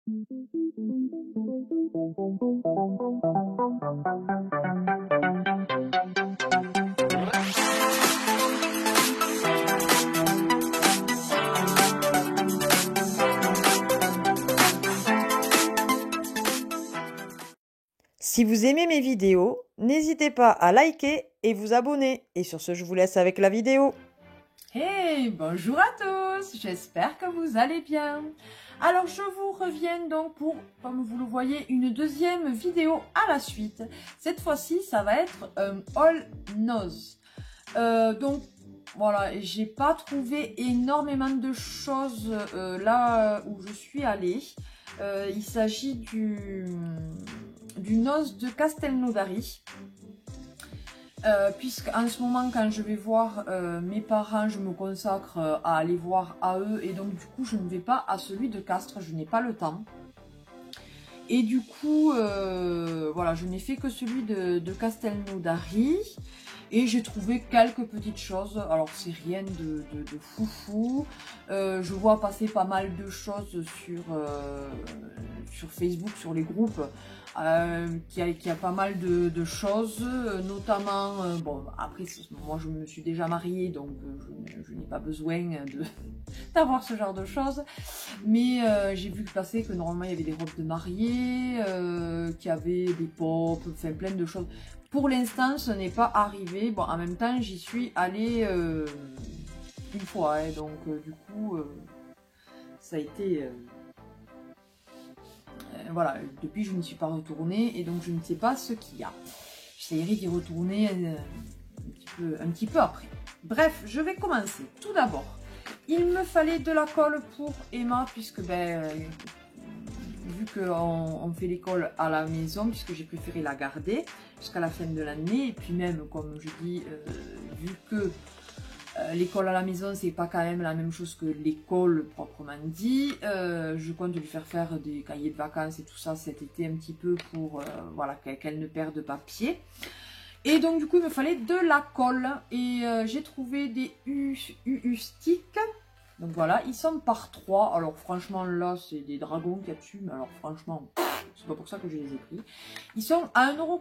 Si vous aimez mes vidéos, n'hésitez pas à liker et vous abonner. Et sur ce, je vous laisse avec la vidéo. Hey, bonjour à tous, j'espère que vous allez bien. Alors je vous reviens donc pour, comme vous le voyez, une deuxième vidéo à la suite. Cette fois-ci, ça va être un haul nose. Donc voilà, j'ai pas trouvé énormément de choses là où je suis allée. Il s'agit du nose de Castelnaudary. Puisque en ce moment, quand je vais voir mes parents, je me consacre à aller voir à eux, et donc du coup je ne vais pas à celui de Castres, je n'ai pas le temps. Et du coup voilà, je n'ai fait que celui de Castelnaudary, et j'ai trouvé quelques petites choses. Alors c'est rien de foufou. Je vois passer pas mal de choses sur Facebook, sur les groupes, qui a pas mal de choses, notamment, bon après moi je me suis déjà mariée, donc je n'ai pas besoin d'avoir ce genre de choses, mais j'ai vu passer que normalement il y avait des robes de mariée, qu'il y avait des pop, enfin plein de choses. Pour l'instant ce n'est pas arrivé. Bon, en même temps j'y suis allée une fois, hein, donc du coup ça a été... voilà, depuis je ne suis pas retournée, et donc je ne sais pas ce qu'il y a. J'essaierai d'y retourner un petit peu après. Bref, je vais commencer. Tout d'abord, il me fallait de la colle pour Emma, puisque vu qu'on fait l'école à la maison, puisque j'ai préféré la garder jusqu'à la fin de l'année, et puis même, comme je dis, vu que l'école à la maison, c'est pas quand même la même chose que l'école proprement dit. Je compte lui faire des cahiers de vacances et tout ça cet été un petit peu pour voilà, qu'elle ne perde pas pied. Et donc du coup il me fallait de la colle, et j'ai trouvé des UU sticks. Donc voilà, ils sont par 3. Alors franchement là c'est des dragons qu'il y a dessus, mais alors franchement c'est pas pour ça que je les ai pris. Ils sont à 1,99 €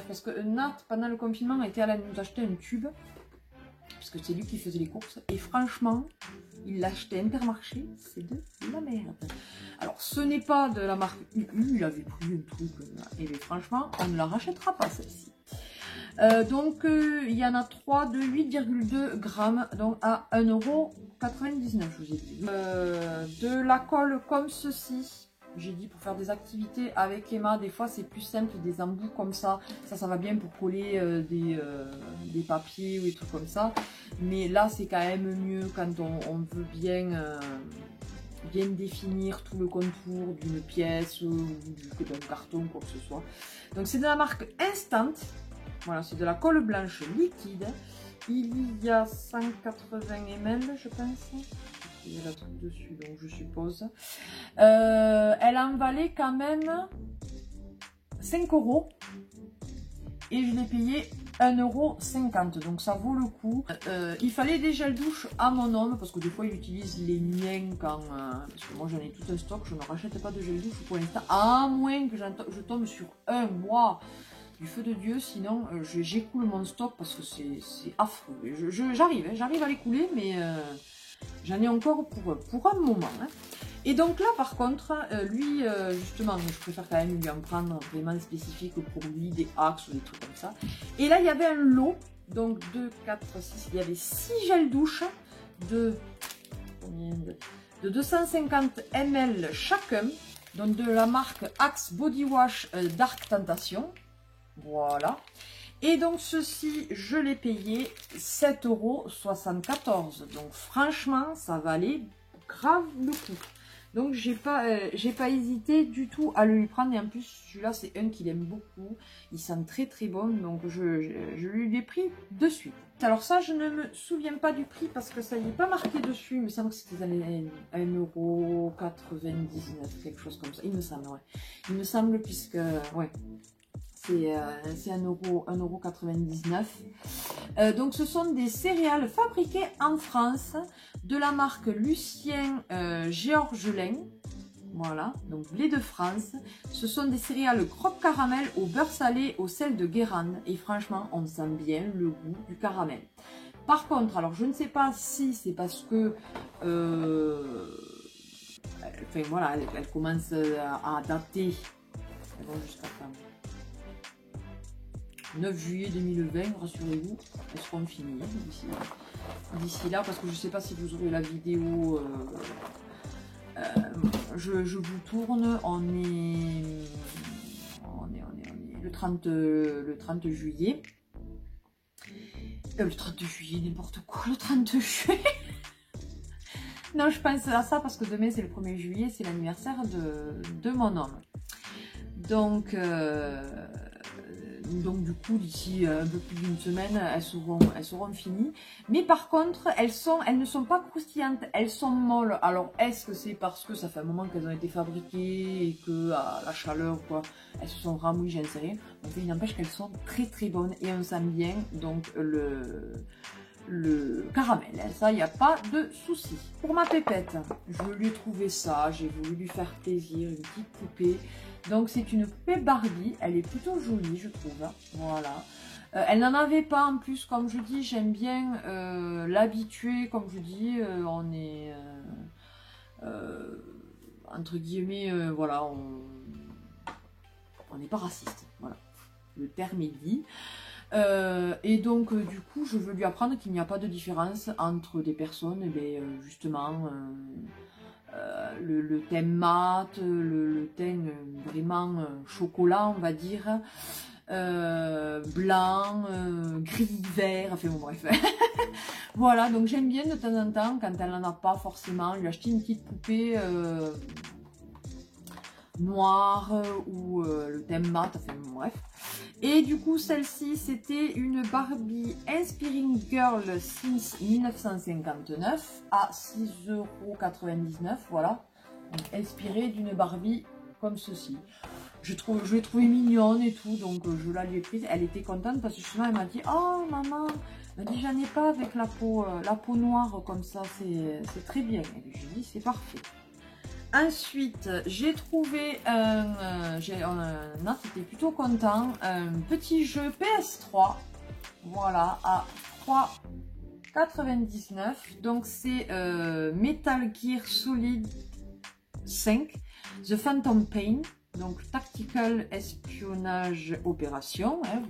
parce que Nat pendant le confinement était allé nous acheter un tube, parce que c'est lui qui faisait les courses, et franchement il l'a acheté Intermarché, c'est de la merde. Alors ce n'est pas de la marque UU, il avait pris un truc et franchement on ne la rachètera pas celle-ci. Donc il y en a 3 de 8,2 grammes, donc à 1,99 €, je vous ai dit. De la colle comme ceci, j'ai dit pour faire des activités avec Emma, des fois c'est plus simple, des embouts comme ça, ça va bien pour coller des papiers ou des trucs comme ça, mais là c'est quand même mieux quand on veut bien définir tout le contour d'une pièce ou d'un carton, quoi que ce soit. Donc c'est de la marque Instant. Voilà, c'est de la colle blanche liquide. Il y a 180 ml, je pense. Il y a la truc dessus, donc je suppose. Elle en valait quand même 5 €. Et je l'ai payé 1,50 €. Donc ça vaut le coup. Il fallait des gels douche à mon homme, parce que des fois il utilise les miens quand... parce que moi j'en ai tout un stock, je ne rachète pas de gel douche pour l'instant. À moins que je tombe sur un mois du feu de Dieu, sinon j'écoule mon stock parce que c'est affreux. J'arrive à l'écouler, mais j'en ai encore pour un moment. Hein. Et donc là par contre, lui justement, je préfère quand même lui en prendre vraiment spécifique pour lui, des axes ou des trucs comme ça. Et là il y avait un lot, donc 2, 4, 6, il y avait 6 gels douche de 250 ml chacun, donc de la marque Axe Body Wash Dark Tentation. Voilà. Et donc ceci, je l'ai payé 7,74 €. Donc franchement, ça valait grave le coup. Donc j'ai pas hésité du tout à le lui prendre. Et en plus, celui-là, c'est un qu'il aime beaucoup. Il sent très très bon. Donc je lui ai pris de suite. Alors ça, je ne me souviens pas du prix parce que ça n'y est pas marqué dessus. Il me semble que c'était 1,99 €, quelque chose comme ça. Il me semble, ouais. Il me semble puisque, ouais. C'est 1,99 €. Donc ce sont des céréales fabriquées en France de la marque Lucien Georgelin. Voilà, donc blé de France. Ce sont des céréales croque caramel au beurre salé, au sel de Guérande. Et franchement, on sent bien le goût du caramel. Par contre, alors je ne sais pas si c'est parce que... enfin voilà, elle commence à dater. Elle va jusqu'à quand 9 juillet 2020, rassurez-vous, elles seront finies d'ici là, parce que je ne sais pas si vous aurez la vidéo... je vous tourne, on est le 30 juillet. Le 30 juillet, n'importe quoi, le 30 juillet. Non, je pense à ça parce que demain c'est le 1er juillet, c'est l'anniversaire de mon homme. Donc du coup, d'ici un peu plus d'une semaine, elles seront finies. Mais par contre, elles ne sont pas croustillantes, elles sont molles. Alors, est-ce que c'est parce que ça fait un moment qu'elles ont été fabriquées et que à la chaleur, quoi, elles se sont ramollies, j'en sais rien. Donc, il n'empêche qu'elles sont très très bonnes et on sent bien donc le caramel, ça, il n'y a pas de souci. Pour ma pépette, je lui ai trouvé ça, j'ai voulu lui faire plaisir, une petite poupée. Donc c'est une poupée Barbie, elle est plutôt jolie je trouve, voilà. Elle n'en avait pas en plus, comme je dis, j'aime bien l'habituer, comme je dis, on est, entre guillemets, voilà, on n'est pas raciste, voilà, le terme est dit. Et donc du coup je veux lui apprendre qu'il n'y a pas de différence entre des personnes, et bien, justement le thème mat, le thème vraiment chocolat on va dire, blanc, gris, vert, enfin bon bref. Voilà, donc j'aime bien de temps en temps quand elle n'en a pas forcément lui acheter une petite poupée noire ou le thème mat, enfin bon, bref. Et du coup, celle-ci, c'était une Barbie Inspiring Girl since 1959 à 6,99 €, voilà. Donc, inspirée d'une Barbie comme ceci. Je l'ai trouvée mignonne et tout, donc je la lui ai prise. Elle était contente parce que justement, elle m'a dit « Oh maman, elle m'a dit j'en ai pas avec la peau noire comme ça, c'est très bien. » Et je lui ai dit « C'est parfait. » Ensuite, j'ai trouvé Nat était plutôt content, un petit jeu PS3, voilà, à 3,99 €. Donc c'est Metal Gear Solid 5, The Phantom Pain, donc Tactical Espionnage Opération, hein,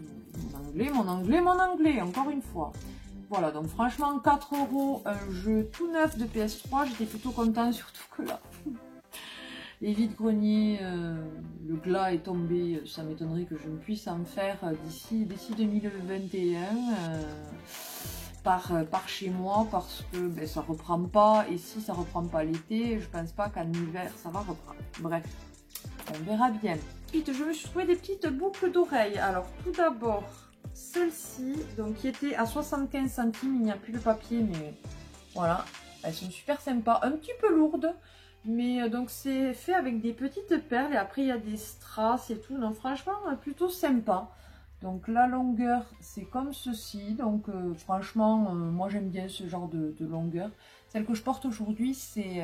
mon anglais, encore une fois. Voilà, donc franchement 4 €, un jeu tout neuf de PS3, j'étais plutôt content, surtout que là... Les vide-greniers, le glas est tombé, ça m'étonnerait que je ne puisse en faire d'ici 2021 par chez moi, parce que ben, ça reprend pas, et si ça reprend pas l'été, je pense pas qu'en hiver ça va reprendre. Bref, on verra bien. Ensuite, je me suis trouvé des petites boucles d'oreilles. Alors tout d'abord, celle-ci, donc qui était à 75 centimes, il n'y a plus de papier, mais voilà, elles sont super sympas, un petit peu lourdes. Mais donc c'est fait avec des petites perles et après il y a des strass et tout. Donc franchement plutôt sympa. Donc la longueur c'est comme ceci. Donc franchement moi j'aime bien ce genre de longueur. Celle que je porte aujourd'hui c'est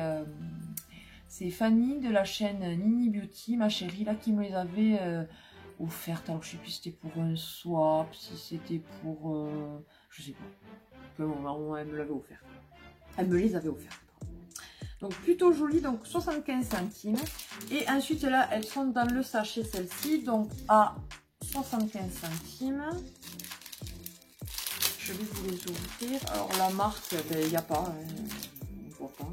Fanny de la chaîne Nini Beauty, ma chérie là, qui me les avait offertes. Alors je sais plus si c'était pour un swap, si c'était pour... je sais pas. Bon, elle me l'avait offert. Elle me les avait offertes. Donc plutôt joli, donc 75 centimes. Et ensuite là, elles sont dans le sachet, celle-ci, donc à 75 centimes. Je vais vous les ouvrir. Alors la marque, il n'y a pas, on ne voit pas.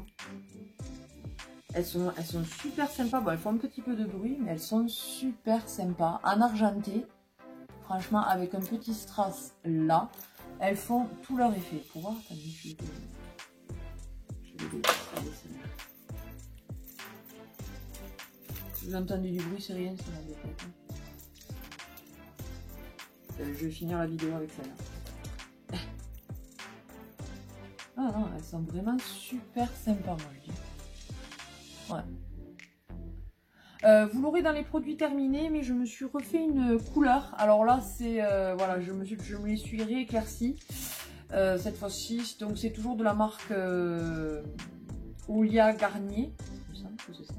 Elles sont super sympas. Bon, elles font un petit peu de bruit, mais elles sont super sympas. En argenté, franchement, avec un petit strass là, elles font tout leur effet. Pour voir, attendez, je vais vous entendez du bruit, c'est rien, ça m'a découvert. Je vais finir la vidéo avec celle-là. Ah non, elles sont vraiment super sympas, moi je dis. Ouais. Vous l'aurez dans les produits terminés, mais je me suis refait une couleur. Alors là, c'est voilà, je me les suis rééclaircies cette fois-ci. Donc c'est toujours de la marque Olia Garnier. Il me semble que c'est ça.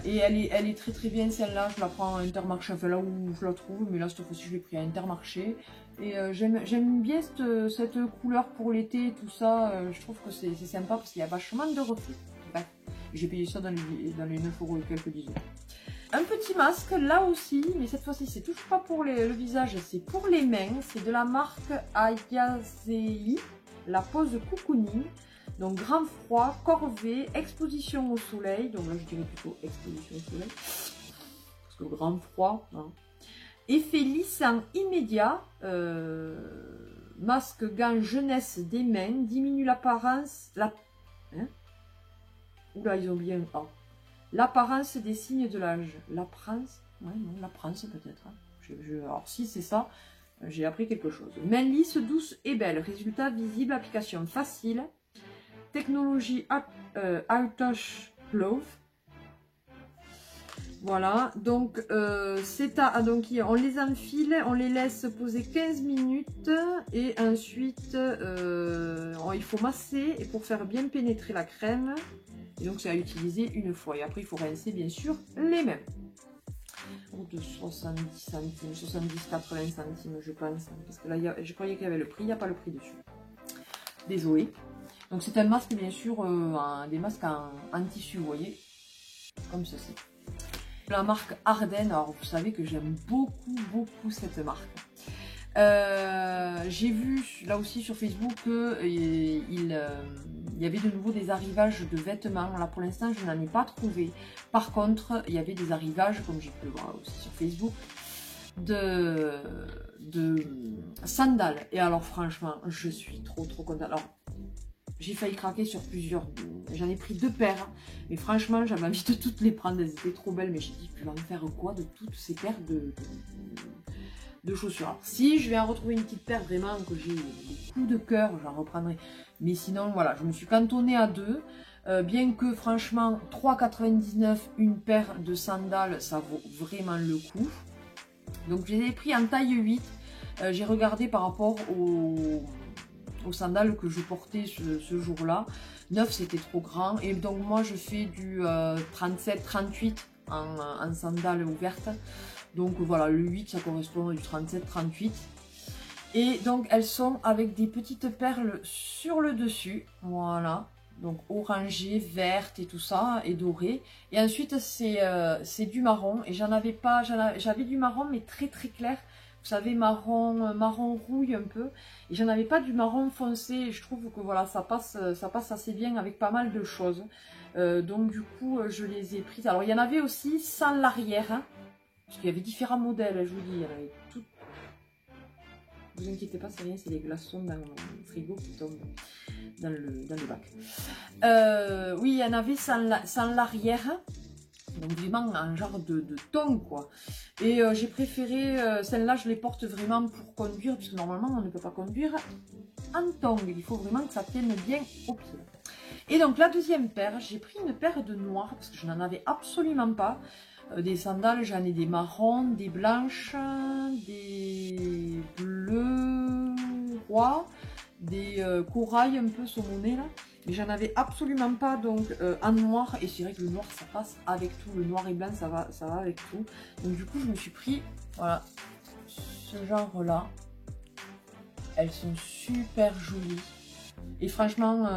Et elle est très très bien celle-là. Je la prends à Intermarché, enfin là où je la trouve, mais là cette fois-ci je l'ai pris à Intermarché. Et j'aime bien cette couleur pour l'été et tout ça. Je trouve que c'est sympa parce qu'il y a vachement de reflets. Bref, j'ai payé ça dans les 9 € et quelques, disons. Un petit masque là aussi, mais cette fois-ci c'est toujours pas pour le visage, c'est pour les mains. C'est de la marque Ayazei, la pose cocooning. Donc grand froid, corvée, exposition au soleil. Donc là je dirais plutôt exposition au soleil. Parce que grand froid. Hein. Effet lissant immédiat. Masque gant jeunesse des mains. Diminue l'apparence. Hein? Oula, ils ont bien. Oh. L'apparence des signes de l'âge. L'apparence. Ouais, non, l'apparence peut-être. Hein. Alors si c'est ça, j'ai appris quelque chose. Main lisse, douce et belle. Résultat visible, application facile. Technologie Touch Glove. Voilà, donc donc on les enfile, on les laisse poser 15 minutes et ensuite il faut masser et pour faire bien pénétrer la crème. Et donc c'est à utiliser une fois et après il faut rincer bien sûr les mains. De 70 centimes, 70-80 centimes je pense, parce que là je croyais qu'il y avait le prix, il n'y a pas le prix dessus. Désolé. Donc c'est un masque bien sûr, des masques en tissu, vous voyez, comme ceci. La marque Ardennes, alors vous savez que j'aime beaucoup cette marque. J'ai vu là aussi sur Facebook qu'il y avait de nouveau des arrivages de vêtements. Là pour l'instant je n'en ai pas trouvé. Par contre il y avait des arrivages, comme j'ai pu le voir aussi sur Facebook, de sandales. Et alors franchement je suis trop contente. Alors j'ai failli craquer sur plusieurs, j'en ai pris 2 paires, mais franchement j'avais envie de toutes les prendre, elles étaient trop belles, mais j'ai dit je vais en faire quoi de toutes ces paires de chaussures. Alors, si je vais en retrouver une petite paire vraiment que j'ai des coups de cœur, j'en reprendrai, mais sinon voilà, je me suis cantonnée à 2, bien que franchement 3,99 une paire de sandales, ça vaut vraiment le coup. Donc je les ai pris en taille 8, j'ai regardé par rapport aux sandales que je portais ce jour-là. 9 c'était trop grand et donc moi je fais du 37-38 en sandales ouvertes. Donc voilà, le 8 ça correspond à du 37-38. Et donc elles sont avec des petites perles sur le dessus. Voilà. Donc orangé, verte et tout ça, et doré. Et ensuite c'est du marron. Et j'en avais pas, j'avais du marron mais très clair. Vous savez, marron rouille un peu. Et j'en avais pas du marron foncé. Et je trouve que voilà, ça passe assez bien avec pas mal de choses. Donc du coup, je les ai prises. Alors il y en avait aussi sans l'arrière. Hein, parce qu'il y avait différents modèles, je vous dis. Il y en avait tout. Ne vous inquiétez pas, c'est rien, c'est les glaçons dans le frigo qui tombent dans le bac. Oui, il y en avait sans l'arrière. Donc vraiment un genre de tongs quoi. Et j'ai préféré, celle-là je les porte vraiment pour conduire, puisque normalement on ne peut pas conduire en tongs. Il faut vraiment que ça tienne bien au pied. Et donc la deuxième paire, j'ai pris une paire de noir, parce que je n'en avais absolument pas. Des sandales, j'en ai des marrons, des blanches, des bleus rois, des corail un peu saumonés là. Mais j'en avais absolument pas donc en noir, et c'est vrai que le noir ça passe avec tout, le noir et blanc ça va avec tout. Donc du coup je me suis pris voilà ce genre là, elles sont super jolies et franchement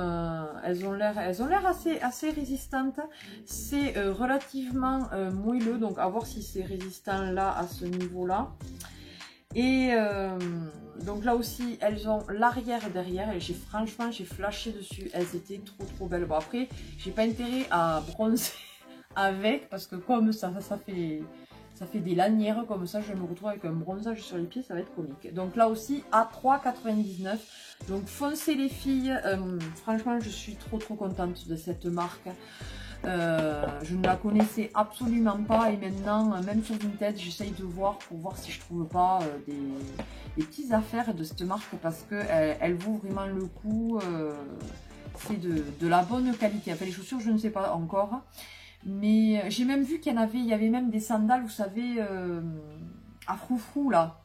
elles ont l'air assez résistantes. C'est relativement moelleux, donc à voir si c'est résistant là à ce niveau là. Et donc là aussi elles ont l'arrière et derrière, et franchement j'ai flashé dessus, elles étaient trop belles. Bon après j'ai pas intérêt à bronzer avec, parce que comme ça fait des lanières comme ça, je me retrouve avec un bronzage sur les pieds, ça va être comique. Donc là aussi à 3,99 €. Donc foncez les filles, franchement je suis trop contente de cette marque. Je ne la connaissais absolument pas, et maintenant même sur Vinted j'essaye de voir pour voir si je trouve pas des petites affaires de cette marque, parce que elle vaut vraiment le coup. C'est de la bonne qualité. Enfin les chaussures je ne sais pas encore, mais j'ai même vu qu'il y avait même des sandales, vous savez, à froufrou là,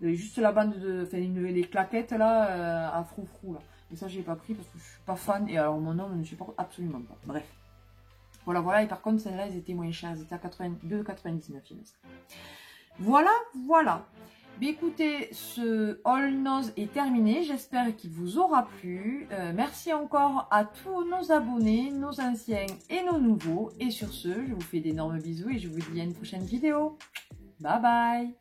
juste la bande enfin les claquettes là à froufrou là. Mais ça j'ai pas pris parce que je suis pas fan, et alors mon homme ne supporte absolument pas. Bref. Voilà, voilà. Et par contre, celles-là, elles étaient moins chères. Elles étaient à 2,99 il me semble. Voilà, voilà. Mais écoutez, ce haul nose est terminé. J'espère qu'il vous aura plu. Merci encore à tous nos abonnés, nos anciens et nos nouveaux. Et sur ce, je vous fais d'énormes bisous et je vous dis à une prochaine vidéo. Bye bye.